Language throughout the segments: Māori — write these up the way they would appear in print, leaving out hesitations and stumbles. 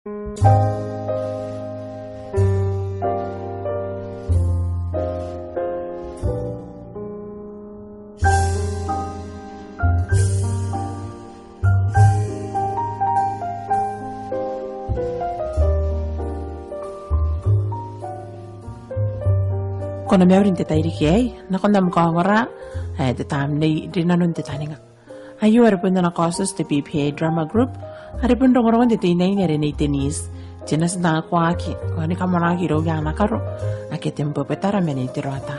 Kono me aurin te tairi ki ai, na konda mkawara, te tam nei rinanun te taninga. Ayu aripunda na causes te BPA Drama Group, aripunda ngorongon te tinay ni rin itenis, tinas na kwa aki, kani kamaraki ro yana karo, ake tempo petara meni tirota.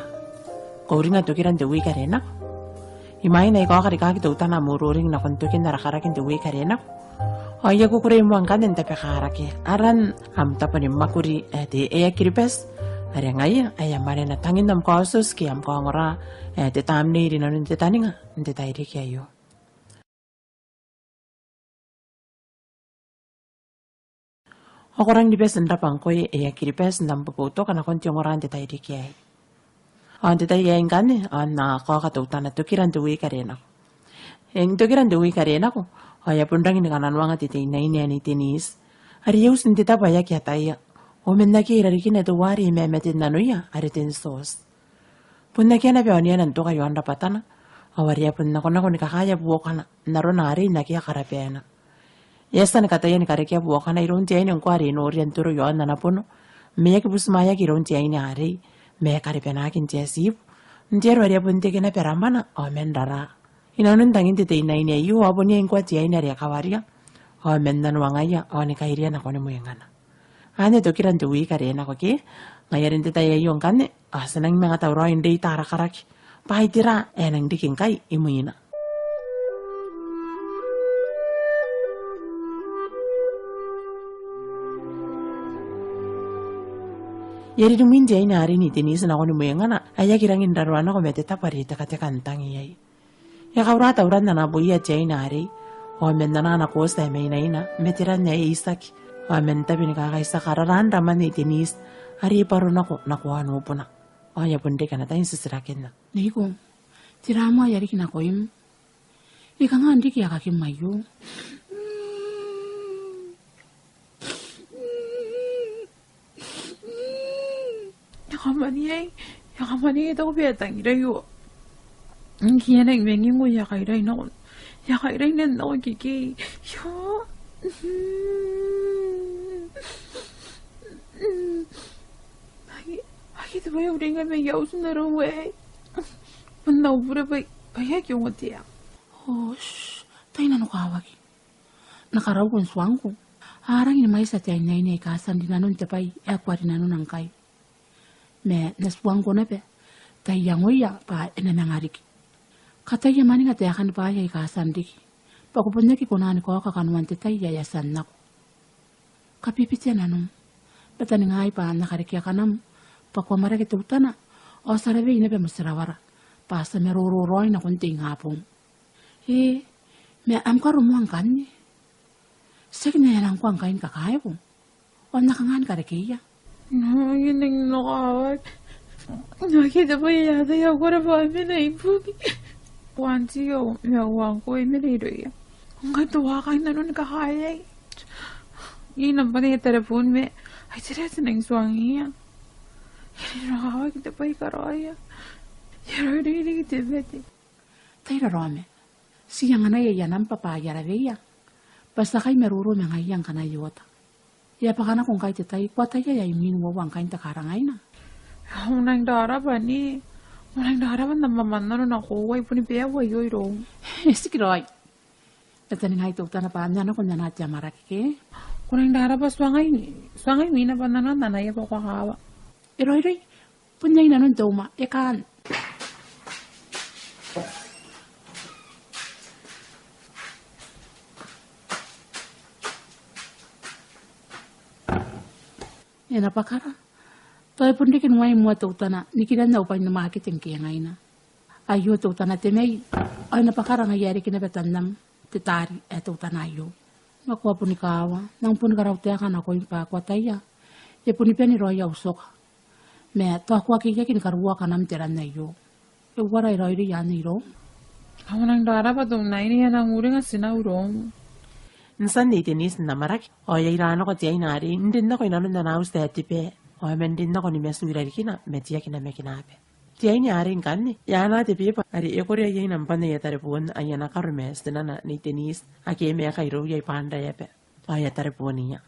Kauringa tukiran te wika rena. Imay na ikaw karikaki te utana mururing na kontukin na rakarakin te wika rena. Aya kukure mo ang kanin te pekaraki, aran tapanim makuri te eya kiripes, Ari ngaya ay mare na tangin nam kausus ki am ko ngora te tam ni rin anun te taninga te tairi ki ayo. Okorang di pes ndap ang koy kiri pes ndam puputo kana konti ngoran te tairi ki ay. An te tairi ay ngane an na ko katutan na tukiran tuwi karena. Eng tukiran tuwi karena ko ay pundang ni kanan wanga te tinay ni tinis. Ari yus ndi tapaya ki ataya. Omen na kira rikin na tuwari memetin na nuya aritin sos. Punna kya na peonia nan to kayo anda patana. Awaria punna ko na nikakaya buo kana naron nari na kya karapena. Yesta na kataya ni karakia buo kana iron tiya ni kwari no rian turo yo na napuno. Meya kibusmaya kiron tiya ni ari. Meya karipena kin tiya sip. Ndiero aria punti kina peramana omen dara. Inanun tangin tite ina ini ayu abunia inkwa tiya ni aria kawaria. Omen nanuangaya o ni kairia na kone muyangana. Ane tukiran tuwi karena ko ki ngayarin te tayo yung kane sanang mga tawro hindi tara karaki pahay tira nang diking kay imuina. Yari dumin jay na rin itinisan ako ni muyangana ay kirangin daruan ako mete taparita katekantang iyay. Yakawra tawran na nabuya jay na rin o men na nanako sa may na metiran niya isak. Amen tabi ni kakaisa kararan raman ni tinis ari paron ako nakuha no po na. Aya punde ka na tayong sisirakin na. Niko, tirama yari kinakoim. Ika nga hindi kaya kakimayo. Yakamani ito ko betang irayo. Ang kaya na imengin ko yakairay na ko. Yakairay na ako kiki. Ito ba yung ringan may yaus na rawe? Pandaw ba bayag yung watiya? Oh, shh. Tayo na nukawagi. Nakaraw kong swang ko. Harang inamay sa tiyan na inay kasan di nanon tapay ekwa rin nanon ang kay. Me, naswang ko na pe. Tayo yang waya pa inanangarik. Katay yamani nga tayakan pa ay kasan di. Pagkupunya ki kunani ko kakanuan ti tayo yayasan na ko. Kapipitya nanon. Batan nga ay pa nakarikya ka nam. Pakwamara kita utana, o sarabi ina pe masarawara, pasa meruroroy na kunting hapon. Me am ka rumuang kanya. Sige na yan ang kuang kain kakaya ko. O nakangan ka rekiya. No, yun ang nakawag. Nakita pa yata yung kura pa na ipugi. Wansi yo, miyawang ko ay miriroy. Ang katuwa kain na nun kakaya. Yun ang panay telefon me. Ay, sirasa na yung suwangiya. Yari nakawag kita pa ikaraya. Yari rin kita bete. Tayo rome. Siya nga na yayanang papaya rabeya. Basta kay meruro mga iyang kanayota. Ya pa ka na kung kay titay, kwa tayo ay minuwawang kain takarangay na. Unang daraban ni. Unang daraban na mamana nun ako. Way po ni Bewa yoy ro. Sige roy. Nataning nga ito na pa na kung nanatya marakike. Unang daraban swangay mina pa na nanay pa kwakawa. Roy, punyay na nun daw ma, yakan. Yan napakara. Tayo pundi kinuway mo ito na, nikinan na upay na makakit yung kaya ngay na. Ayo ito na tinay, ay napakara ngayari kinabatan nam, titari, ito na ayo. Nakuha po ni kawa, nang po nagaraw ka na ko yung pakwataya. E po ni Penny usok. Me to ako kaya kinakaruwa ka nam tiran na iyo. E waray roy yan iro. Unang daraban doon na iniyan ang uri nga sinawrong. Nsan ni tenis na marak. O yairano ko tiya inari. Ndin na ko inanon na naus te tipe. O mendin na ko ni mesura kina metia kina mekinabe. Tiya inari kan yana te pipa. Ari ekori ay nampan ya tarepon ayana karumes na ni tenis ake me kairo yay panda yape. Ay tareponiya.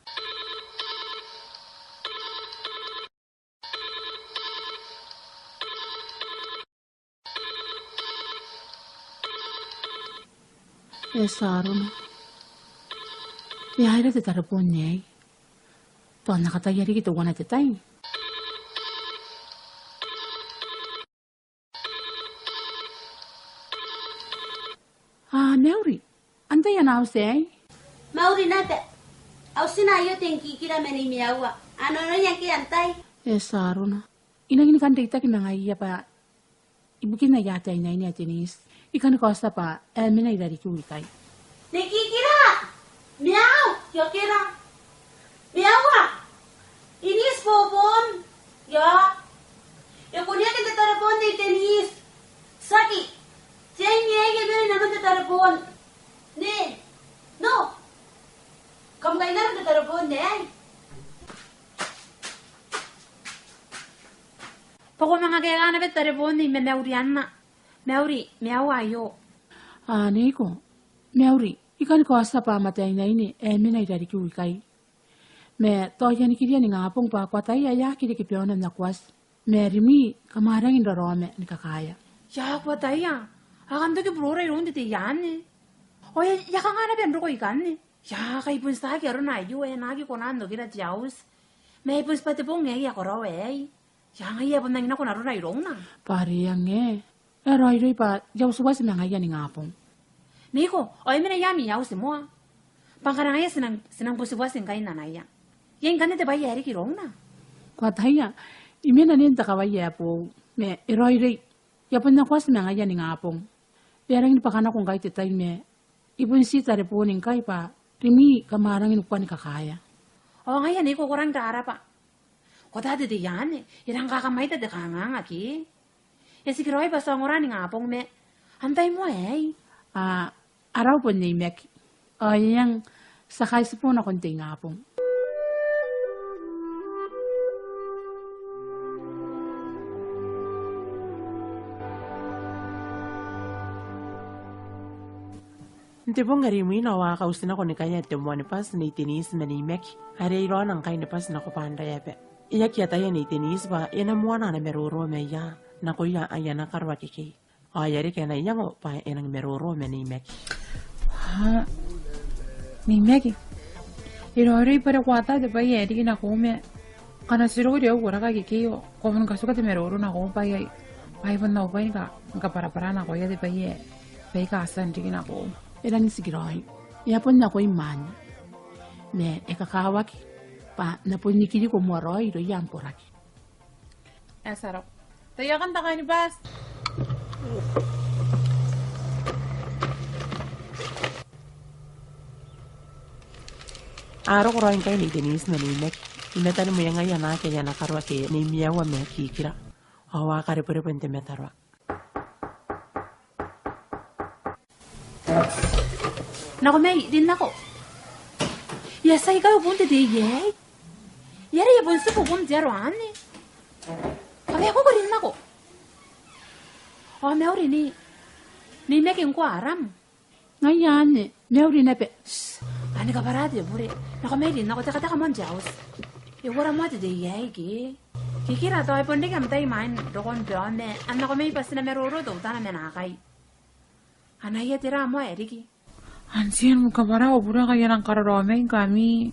Saruna. Yahira te tarapon niya. Tuan nakatayari kito wana te tay. Mauri. Antay yan ako siya. Mauri nate. Au sinayo tenki kira meni miawa. Ano no yang ki antay? Saruna. Inangin kan dita kinangaya pa. Ibukin na yata inay niya tinis. Ikan kosta pa, mina idari kiwikay. Nakikira! Meow! Yo kira! Meowa! Inis po bon! Yo! Yo kunya kita telepon di tenis. Saki! Siya niya yung naman sa telepon. Ne! No! Kamu kayo naman sa telepon, ne? Pako mga kaya ka na ba telepon ni Memeurian na? Meuri, meawa yo. Niko. Meuri, ikan kosta pa matay na ini, mina idari kiwikay. Me toya ni kiriya ni ngapong pa kwatay ya kiri kipionan na kwas. Me rimi kamarang indorome ni kakaya. Ya kwatay ya. Akan to ki brora iron diti yan ni. O ya ka nga na bendro ko ikan ni. Ya kay pun sa kero na yo nagi konando kira jaus. Me pun pati pong ya ko raw Ya nga iya pun nangina ko naroon na irong na. Pari yang Roy pa, yaw suwas na nga yan ni ngapong. Niko, oy mina yami yaw si mo. Pangkarangaya sinang pusiwasin kay nanaya. Yan ganit ba yari kirong na. Kwatay ya, imi na ninta kawaya po. Me, Roy, yapon na kwas na nga yan ni ngapong. Perang ipakana kong kay titay me, ibon si taripunin kay pa, rimi kamarangin kwa ni kakaya. O nga yan, Niko, kurang dara pa. Kota di yan, irang kakamay tadi kanganga ki. Ya si Roy basta ngorani ngapong me. Antay mo Araw po ni Mek. Yang sakay sa po na konti ngapong. Nti pong ngari mo inawa kausin ako ni kaya tumuwa ni pas ni tinis manimek. Hari iro ang kay ni pas na kupanda yape. Iyak yata yan ni tinis ba inamuwa na meruro me ya. Nakuya ayan ang karwa kiki. Ayari kaya na iyan o pa inang meruro manimek. Ni Meki. Irori para kwata de pai eri na kome. Kana siro ri o gora ka kiki o. Komun ka suka te meruro na ko pai ai. Pai ban na pai ka para na ko ya de pai pai ka san ri na ko. Ilang sigiroy. Yapon na ko iman. Me ekakawaki. Pa napon nikili ko moroy do yampuraki. Sarap. Tayo kan takay ni Bas. Aro ko rin kayo ni Denise manimek. Inatan mo yung ngayon na kaya nakarwa kaya ni miyawa me kikira. Hawa ka rin po rin metarwa. Naku may din nako. Yasay kayo punti di yay. Yari yabon sa pupun jaruan ni. Kaya ako rin nako. O meuri ni meking ko aram. Ngayon meuri na pe. Ani ka parati bure. Naku may din nako taka mon jaus. Iwara mo di yay ki. Kikira to ay pundi kam tay main dokon doon me. Ano ko may pasin na meruro do tana menakay. Anaya tira mo eriki. Ansiyan mo ka para o bura kaya ng kararome kami.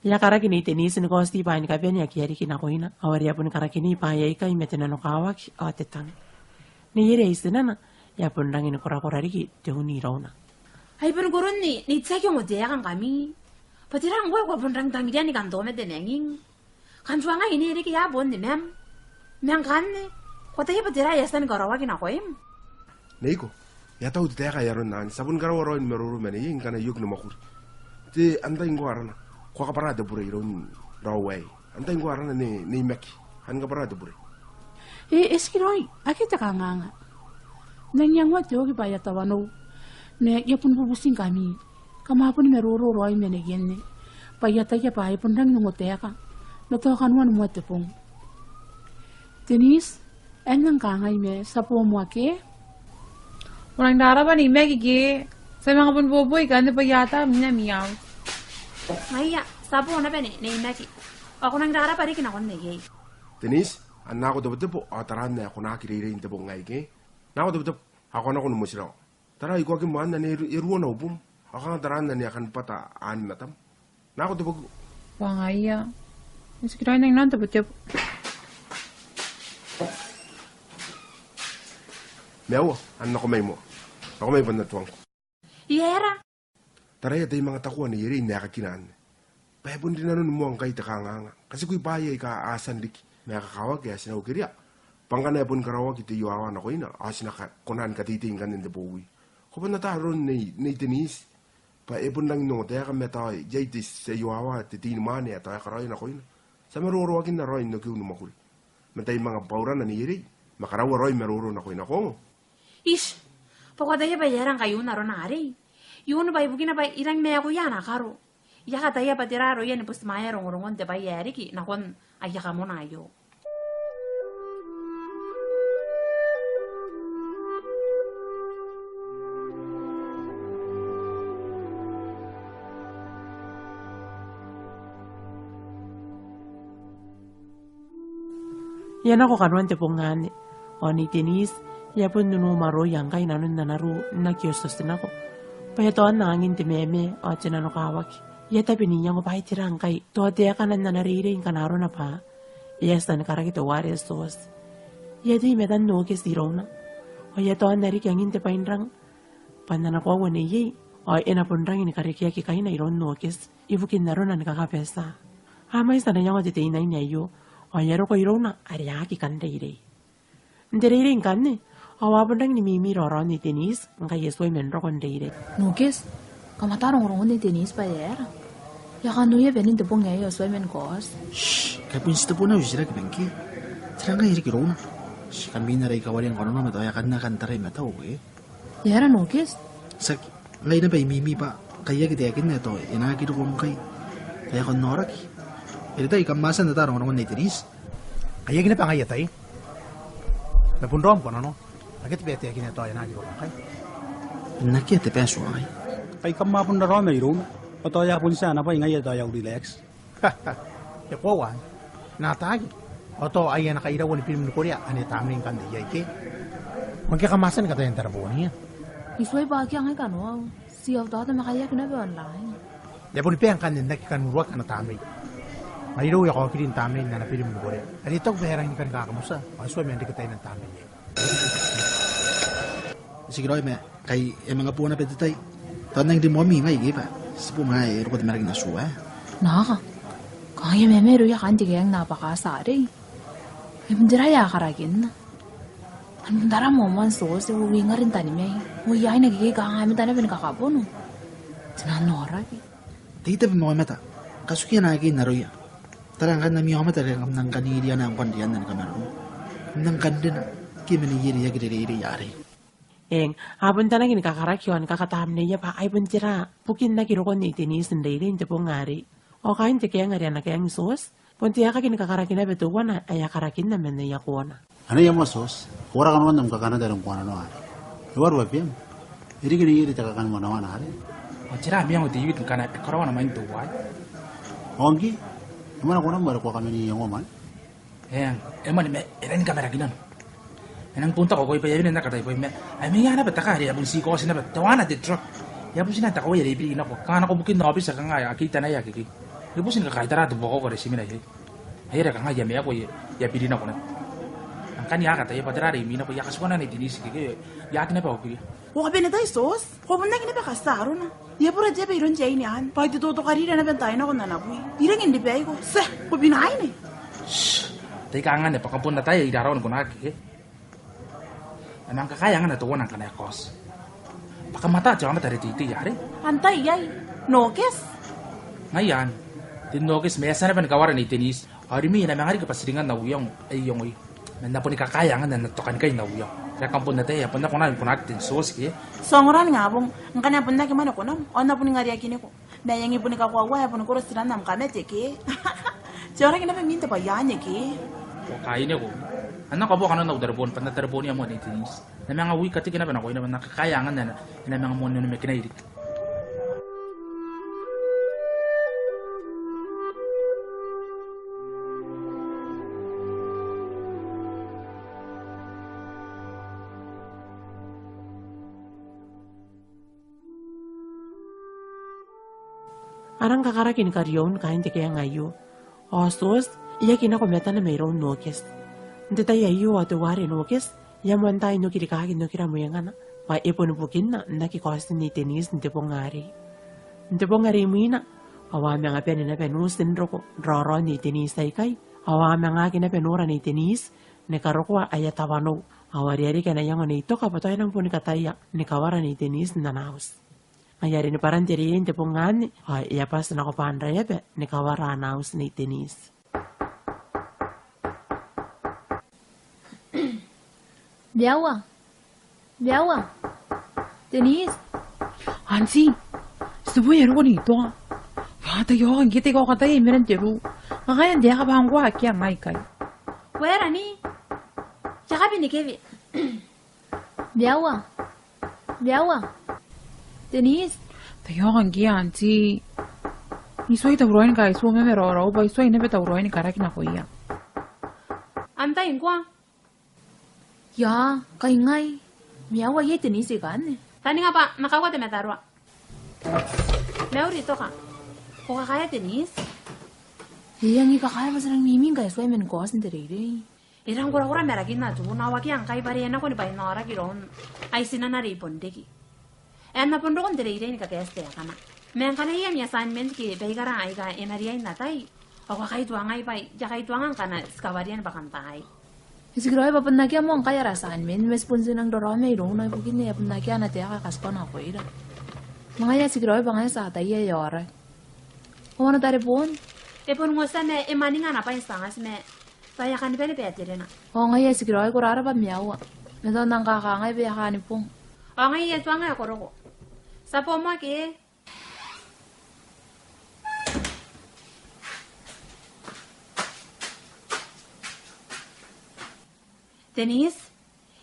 Ya kara kini tenis ni kosti pa ni kaben ya kiari kina ko ina. Awari yapon kara kini pa ya ikay metenano kawak atetang. Ni yere isina na yapon rangin kora riki tehuni rauna. Ay pero gurun ni tsakyo mo diya kang kami. Patirang ko pun rang tangidia ni kandome denenging. Kanjwa nga ini riki yapon ni mem. Mem kan ni. Kota ya patira yasan karawagin ako im. Neiko. Ya tahu tete ka yaron nan sabun karo waro in meruru mene yin kana yuk no makur te anda ingo arana ko ka parade bure iron raway anda ingo arana ni meki han ka parade bure Eskiroy akita ka nga nanyang wat yogi pa yatawano ne yapun bubusing kami Kamapon meruro roy menegin ni. Payata ya pa ipon rang nungoteka. Natokan wan mo tepong. Denise, enang kangay me sapo mo ke? Orang darah pa ni Maggie. Sa mga punboboy ka, ano pa yata, miyaw. Maya, sapo na ba ni Maggie? Ako nang dara pa rin kinakon Maggie. Denise, an ako dapat po, taran na ako nakakiririn po ngay ke. Nako dapat ako na ko numusira. Tara, ikaw aking maan na iruwan na upom. Ako nga taran na niya kan pata anim na tam. Nako dapat. Wangaya. Sige nang nanta ba tiyo? Mewa, ko may mo. Ako may banatuang ko. Iyera. Tara, yata yung mga takuan ni Yeri nakakinaan. Pahipon din na nun mo ang kay takanganga. Kasi ku'y bayay ka aasan lik. May kakawag kaya sinawagirya. Pangkanepon karawag iti yuawan ako ina. Asin na kunan katiting kanin de buwi. Kupan na taron ni Denise. Pahipon lang nung tayo ka metay. Jaitis sa yuawa titinumani at tayo karayin ako ina. Sa maruruwagin na roy na kiw numakul. Matay mga pauran na ni Yeri. Makarawa roy maruro na ko ina ko. Ish. Pagkadaya bayaran kayo na ron nari. Yun ba ibukin na ba ilang mea ko yan akaro. Iya kataya patiraro yan ipos maya rongorongon de bayari ki nakon ayaka mo na yo. Yan ako kanuan te pongan. O ni Denise, yapon nunumaro yang kay nanun nanaru na kiostos din ako. Payatoan na angin ti meme o tinano kawak. Yata pininya ko pahay tirang kay toate ka nan nanariring kanaro na pa. Iyas na nakarakito wares tos. Yata imetan nukis di na. O yatoan narik angin ti painrang. Pananakwa wane ye. O inapunrang inikarikya ki kay na iron nukis. Ibukin na ron na nakakapesta. Amay sa nanyang o titinay niya yo. O yaro ko iron na ariaki kandaire. Ndiriring kan ne. Awapon lang ni Mimi Roro ni Denise, ang kayesway menro kon deire. Nukis, kamatarong rongon ni Denise pa yera. Yakan nuya benin tepong ngayon sway men kos. Shh, kaya pinsta po na usira ka bengki. Sarang nga iri kirona. Shh, kami na rin kawari ang kono na matoya kan na kantaray mataw eh. Yera nukis. Sak, ngayon na ba Mimi pa, kaya kita yakin na ito, inakito ko kay. Kaya kon norak. Ito tayo, kamasan na tarong rongon ni Denise. Kaya gina pa nga yatay. Napundrom ko na no. Agad bete yakin ito ay nagiro kay. Nakia te peso ay. Kay kamapon na raw mayroon. Patoya po siya na pa ingay daw relax. Yakuwan. Natagi. Oto ay nakairaw ni film ni Korea ani taming kan di yake. Magkakamasan ka tayong tarabuan niya. Isway ba kaya nga kano? Siyaw tayo makayak na ba online? Yapon pe ang kanin nakikanurwak na tamay. Mayro ya ko kirin tamay na film ni Korea. Ani tok berang kan kakamusa. Aswa men dikatay ng tamay niya. Siguro ay kay mga po na petitay. Tanang di mo mi ngay giba. Sipo mga ero ko di maragin na suwa. Naka. Kaya memero ya kanti kayang napakasari. Ay mundira ya karagin na. Mundara mo man so si uwi nga rin tani may. Uwi ay nagigikahamin tani pinakakabono. Tinanora ki. Tita pa mo mata. Kasukiyan na agin na roya. Tarang kan na mi mata rin ng kanilian na ang kandiyan na kamaro. Nang kandin na. Kimani yiri ya giri yari. Eng, habon tanang inikakarakyon kakataham niya pa ay buntira. Pukin na kirukon ni Denise ng daily hindi po ngari. O kain ti kaya ngari na kayang sos. Puntiya ka kinikakarakin na betuwa na ay akarakin na men na yakuwa na. Ano yung sos? Kura ka naman ng kakana dalong kuha na no hari. Luar web yan. Iri gini takakan mo naman hari. O tira miyang o tiwit kana karawa naman ito wai. Ongi? Naman ako nang baru kami ni yung oman. Eman me ilan kamera ginan. Enang punta ko koy pa yun na katay koy me. Ay may yana betaka hari abun si ko sina betawana de truck. Ya po sinata ko yari pili na ko. Kana ko bukin na office ka nga akita na ya kiki. Ya po sin ka kaitara to boko ko resimi na yai. Ay ra ka nga ya me ako ya pili na ko na. Ang kanya ka tayo padara ri mina ko ya kaswana ni Denise kiki. Ya atin na pa ko kiki. O ka binatay sos? O ba naging napakasaro na? Ya pura dya pa iron dya inihan. Pag dituto karira na bentay na ko nanapoy. Dirang hindi pa ko. Seh, ko binahin eh. Shh. Tayo ka nga na pakapun na tayo idarawan ko na kiki. Anang kakayangan na tuwan ang kanayakos. Baka mata at mata rititi yari. Antay yay. Nokes. Ngayon, tinokes may sana pa nagawaran ni Denise. Hari mi na mga kapasiringan na uyong ay yung uy. Nanda po ni kakayangan na natukan kayo na uyong. Kaya kampun na tayo, panda ko na natin sauce kaya. Songoran nga bong, ang kanya pun na kimana ko nam, ona pun nga riya kini ko. Na yang ibu ni kakwa wa pun ko restaurant nam kamete ki. Jora kina pe minta pa yanya ki. O kain ko. Anak ko po na udarbon, panda darbon niya mo na itinis. Na mga uwi kati kinapan ako, na nakakayangan na mga mo na may kinairik. Arang kakarakin karyon kain ti kaya ngayo. Ostos, iya kinakometa na mayroon nokes. Hindi tayo ayo at wari nokes, yamuan tayo no kirikakin no kiramuyan na. Pa ipunupukin na nakikosin ni tenis hindi po ngari. Hindi po ngari mo ina. Awami nga penin na penusin roko, roro ni tenis ay kay. Awami nga kinapenura ni tenis, ni karokwa ayatawano. Awari-ari ka na yung ito kapatoy lang po ni kataya, ni kawara ni tenis na naus. Ayari ni parang tiriin ti pungan, iya pas na ko pandraya pe, ni kawara naus ni tenis. Biawa, tenis. Ansi, subuh ya ruko nito. Wata yo ang kita ko katay meron tiro. Kaya dia ka bang kwa kya ngai kai. Where ni? Tsaka binikevi. Biawa, tenis. Tayo ang kia ansi. Isoy tawroin ka iso me meroro ba isoy nebe tawroin ka rakin ako iya. Anta ingkwa. Ya, kay ngai. Biawa ye tenis ikan. Tani nga pa, makawa te metarwa. Meurito ka. Kung kakaya tenis? Yang ikakaya ba sarang miming ka isoy men ko asin tere. Irang kura-kura meragin na tu, nawaki ang kay bari na ko ni bay nora kiron. Ay sinanari pondeki. Na pun rokon tere ni kakeste ya kana. Men kana iya mi assignment ki baigara ay ka enaria na tay. Ako kay tuang ay bay, jakay tuangan kana skawarian bakantay. Siguro ay papan nagya mo ang kaya assignment, mes punsin ang dorome iro na bugin niya pan nagya na tiya kakaspon ako ira. Mga ya siguro ay pangaya sa atay ya yora. Kung ano tari pun? Pun ngosa me emani nga na pa instangas me. Saya kan pele petere na. O nga ya siguro ay kurara pa miyawa. Meto nang kakangay pa yakani pong. O nga iya tuang ay koroko. Sa po mo ki. Tenis,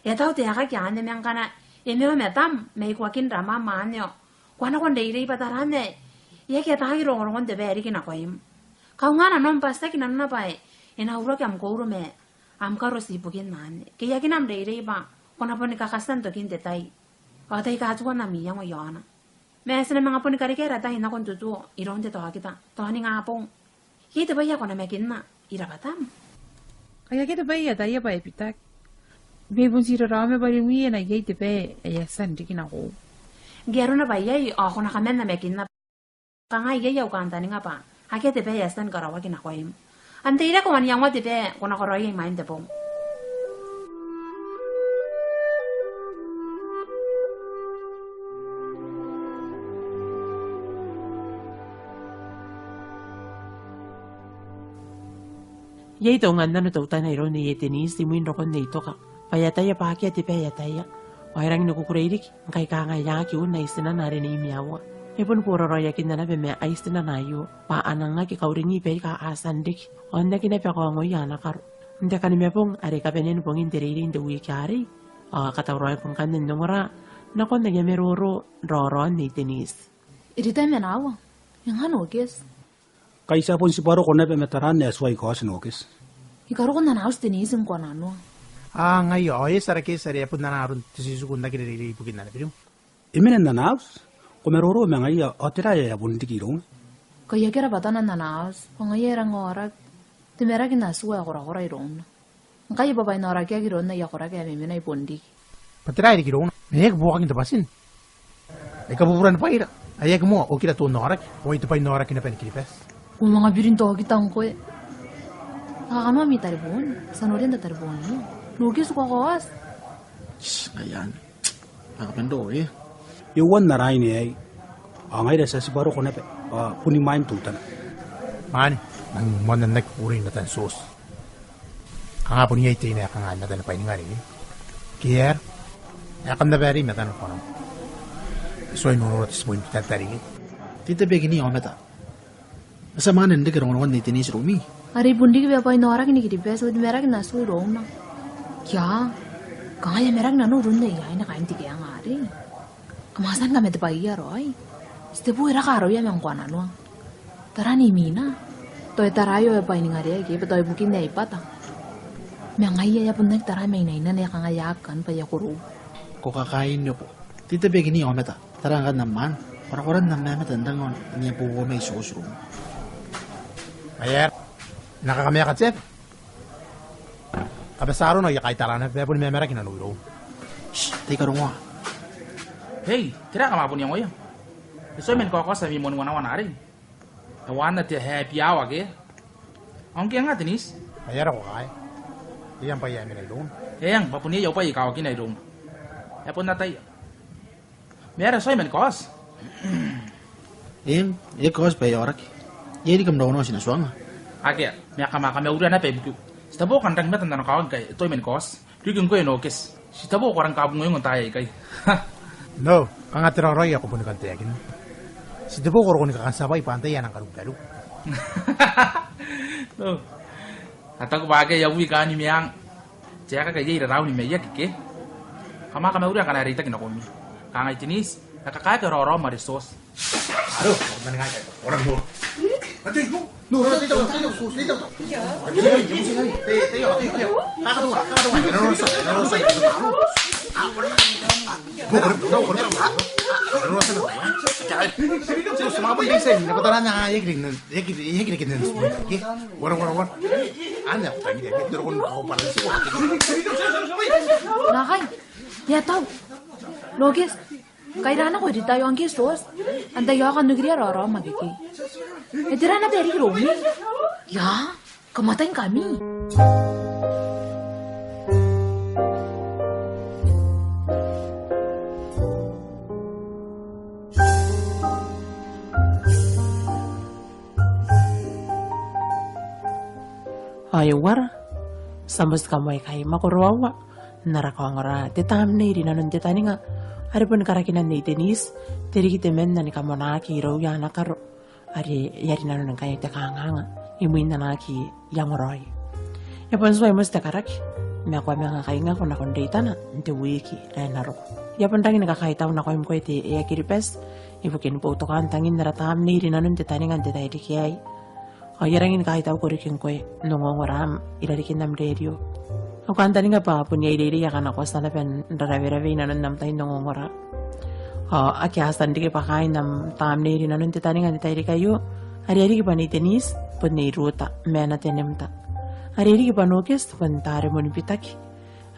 ya tahu te aga kya ane yang kana, emeo metam, me kuakin rama manyo, kuana kon deiri patarane, ya kya tahu rongon kon deberi kina koim. Kau ngana non pasta kina nuna pai, ena uro kya amko uro me, amka rosi bukin mane, kya kina am deiri ba, kona poni kakasan to kin detai, o tai kajuan na mi yang oyana. Me asene mga poni karikera tai na kon tutu, iron te toha kita, toha ni ngapong, kita ba ya kona mekin na, ira batam. Kaya kita ba ya tayo pa epitak. Bebon sira rame bari wiye na yei tepe ya sandi kina ko. Gero na ba yai ako na kamen na mekin na kanga yai au kanta ni nga pa. Hake tepe ya san karawa kina ko im. Ante ira ko yang wa tepe ko na koroy main tepong. Yay to nga na tauta na iro ni tenis timuin rokon na ito ka. Payataya pa kaya ti payataya. Wairang nukukurairik, kay kangaya ki una isina na rin imiyawa. Ipon puro roya kinanabe me ay isina na yo. Paanang nga kikauring ipay ka asandik. Onda kinape ko ang uyana karo. Onda kanime pong ari kapenin pong interirin do wikari. Katawroy pong kanin nungura. Nakon nagyameruro roron ni tenis. Irita menawa. Yang ano kes? Kaisa pun si paro konepe metaran ne suai ko asinokis. Ikaro ko na naus tenis ang kuan ano. Ngayon, sara ke sari apun na naroon tisisukun na kinilili bugin na pero. Imenen na naus, kumeroro me ngai otira ya bundi kirong. Kaya kira batanan na naus, kaya rang orak, timera kina suwa kora irong. Kaya babay na orak ya kirong na ya kora kaya mimina ipondi. Patira di kirong, mayag buka kinta basin. Ay kabuburan pa ira, ayag mo, o kita tuon na orak, o ito pa yung orak kinapen kilipes. Kung mga birin to kitang ko eh. Nakakama mi taribon, sanorin na taribon mo. Lugis ko kawas. Ayan. Nakapendo eh. Iwan na rai ni ay. Angay desa si paro konepe, puni main tultan. Mani, nang mananak puring na tan sos. Kanga po niya ito na kanga na tan pa nga rin. Kier, akan da beri metan kono. Soy nurut semuin tatari. Tita begini ometa. Asa mana ndek rongon ni tenis rumi. Ari bundi ke apa ino orang ini kiri beso di merag na su roma. Ya, kaya merag na no runde ya ina kain tike yang ari. Kemasan kami te bayar roy. Setiap era karo ya yang kuana no. Tarani mina. Toy tarayo apa ini ngari ya betul bukin dai pata. Mengai ya pun nek taray may nainan ya kangayakan pa ya kuru. Ko kakain niyo po. Tita begini ometa. Tarangan naman. Orang-orang naman matandang niya po may susro. Ayer, nakakamiyakat chef. Kabasaro no yakay tarana, pero ni memera kinanulo. Shh, teka rungo. Hey, tira ka mapun yang oyo. Soy men ko sa mi mon wana rin. Tawana te happy hour ke. Ang kaya nga tenis. Ayer ako kay. Iyan pa yan minay doon. Yang papun yaw pa ikaw kinay dong. Yapon na tayo. Mera soy men kos. Iyang kos pa yorak. Iya di kamdaw no sinaswanga. Ake, mea kama udah na pebu. Sitabo kan rang metan na kawan kay toy men kos. Dugin ko no kes. Sitabo ko rang kabung ngayon tayo kay. No, ang atirang roy ako po nakantayakin. Si Debo ko rin kakasabay pantay yan ang karugalo. No. Atau bagay yawi ka ni miyang. Jaka kaya raw ni meya kike. Kama udah kan hari kita kina komi. Kangay tinis, nakakaya ka raw marisos. Aduh, mana nga kayo? Orang mo. Ate, no, dito. Nakay, ya tau. Logis, kailangan ko dito yung kisos. Anday ako nagri roro magiki. Edira na beri romi. Ya, kamatayin kami. Ayuwar, sambus kamay kay makuruwawa. Narakawangara, titam na irinan titani nga. Ari pun karakinan ni tenis, tiri kita men na ni kamonaki raw ya nakaro. Ari yari nanu nang kaya tekanganga, imuin na naki yang roy. Yapon suway mo sa karaki, may ako may nga kaya nga kung nakondita na, nti wiki, dahil naro. Yapon tangin nakakaitaw na ko yung ko iti kiripes, ibukin po ito kan tangin naratam na irinan titani nga titay di kiyay. Ayarangin kahitaw ko rikin ko nungongoram, ilarikin nam radio. Ako antani nga pa punya idiri ya kana ko sa lapen rarabi-rabi na namtay nungongora. Aki hasan di pakain nam tamne ri nanun titani nga titay kayo. Ari-ari pa ni tenis pun ni ruta mena tenemta. Ari-ari pa nokes pun tare mon pitaki.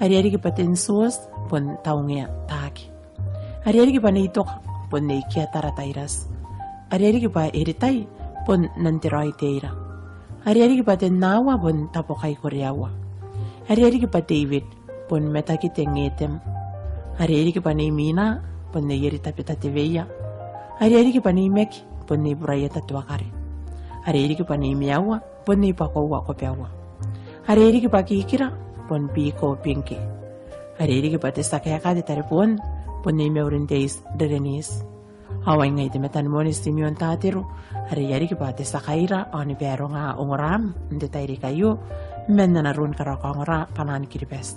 Ari-ari pa tensos pun taungya taki. Ari-ari pa ni tok pun ni kia taratairas. Ari-ari pa eritay pun nantiroy teira. Ari-ari pa tenawa pun tapokay koryawa. Hari-hari pa David pun metaki tengetem. Hari-hari pa ni Mina pun ni yeri tapi tativeya. Hari-hari pa ni Mek pun ni buraya tatuakare. Hari-hari pa ni Miawa pun ni pakowa kopiawa. Hari-hari pa Kikira pun piko pinki. Hari-hari pa tesakaya kadi taripon pun ni meurinteis derenis. Away ngay timetan mo ni Simeon Tatiro. Hari-hari pa tesakaira o ni pero nga ungoram hindi tayo kayo. Men na narun karakang ra panan kiripes.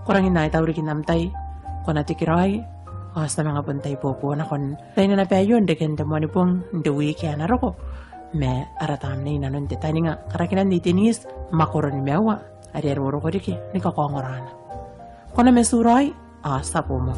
Kurang inay tawri kinamtay, kung natikiray, sa mga puntay po na kon tayo na napayon, deken demoni pong dewi kaya naroko. Me aratam na inanon titani nga, karakinan di tinis, makuron ni mewa, ari arwaro ko riki, ni kakong rana. Kung na mesuray, sa po mo.